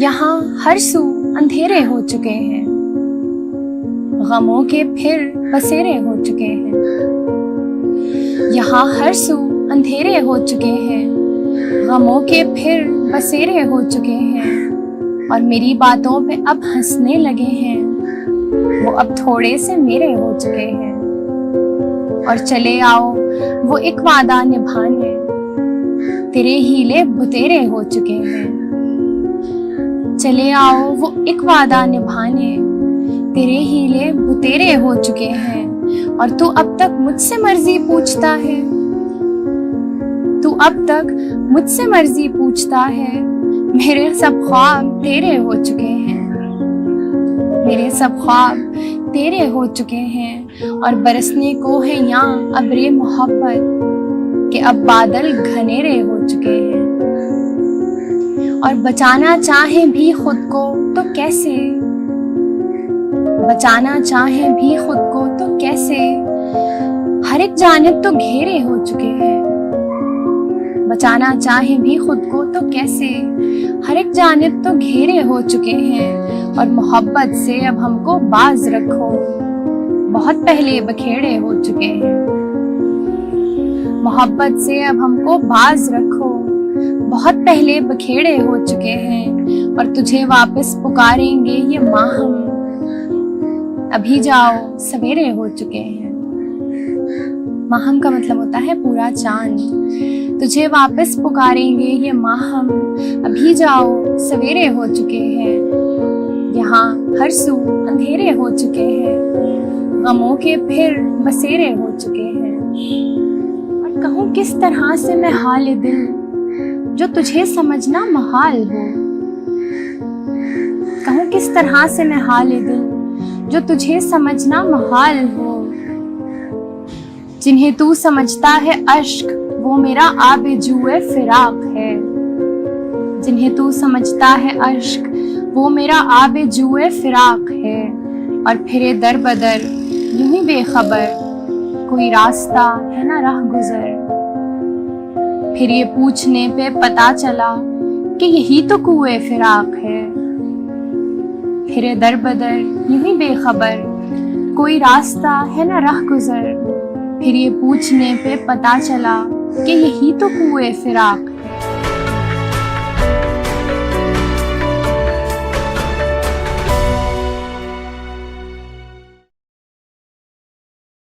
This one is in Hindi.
यहाँ हर सू अंधेरे हो चुके हैं, गमों के फिर बसेरे हो चुके हैं। यहाँ हर सू अंधेरे हो चुके हैं, गमों के फिर बसेरे हो चुके हैं। और मेरी बातों पे अब हंसने लगे हैं, वो अब थोड़े से मेरे हो चुके हैं। और चले आओ वो एक वादा निभाने, तेरे हीले बुतेरे हो चुके हैं। चले आओ वो एक वादा निभाने, तेरे हीले बुतेरे हो चुके हैं। और तू अब तक मुझसे मर्जी पूछता है, तू अब तक मुझसे मर्जी पूछता है। मेरे सब ख्वाब तेरे हो चुके हैं, मेरे सब ख्वाब तेरे हो चुके हैं। और बरसने को है यहाँ अब्रे मोहब्बत के अब बादल घनेरे हो चुके हैं। और बचाना चाहे भी खुद को तो कैसे, बचाना चाहे भी खुद को तो कैसे, हर एक जानिब तो घेरे हो चुके हैं। बचाना चाहे भी खुद को तो कैसे, हर एक जानिब तो घेरे हो चुके हैं। और मोहब्बत से अब हमको बाज रखो, बहुत पहले बखेड़े हो चुके हैं। मोहब्बत से अब हमको बाज रखो, बहुत पहले बखेड़े हो चुके हैं। और तुझे वापस पुकारेंगे ये माहम, अभी जाओ सवेरे हो चुके हैं। माहम का मतलब होता है पूरा चांद। तुझे वापस पुकारेंगे ये माहम, अभी जाओ सवेरे हो चुके हैं। यहाँ हर सू अंधेरे हो चुके हैं, गमों के फिर बसेरे हो चुके हैं। और कहूँ किस तरह से मैं हाल दिल, जो तुझे समझना महाल हो। कहूँ किस तरह से मैं हाल दिल, जो तुझे समझना महाल हो। जिन्हें तू समझता है अश्क, वो मेरा आबेजुए फिराक है। जिन्हें तू समझता है अश्क, वो मेरा आबेजुए फिराक है। और फिरे दर बदर यूं ही बेखबर, कोई रास्ता है ना राह गुजर। फिर ये पूछने पे पता चला कि यही तो कुए फिराक है। फिरे दर बदर यूं ही बेखबर, कोई रास्ता है ना राह गुजर। फिर ये पूछने पे पता चला कि यही तो कुए फिराक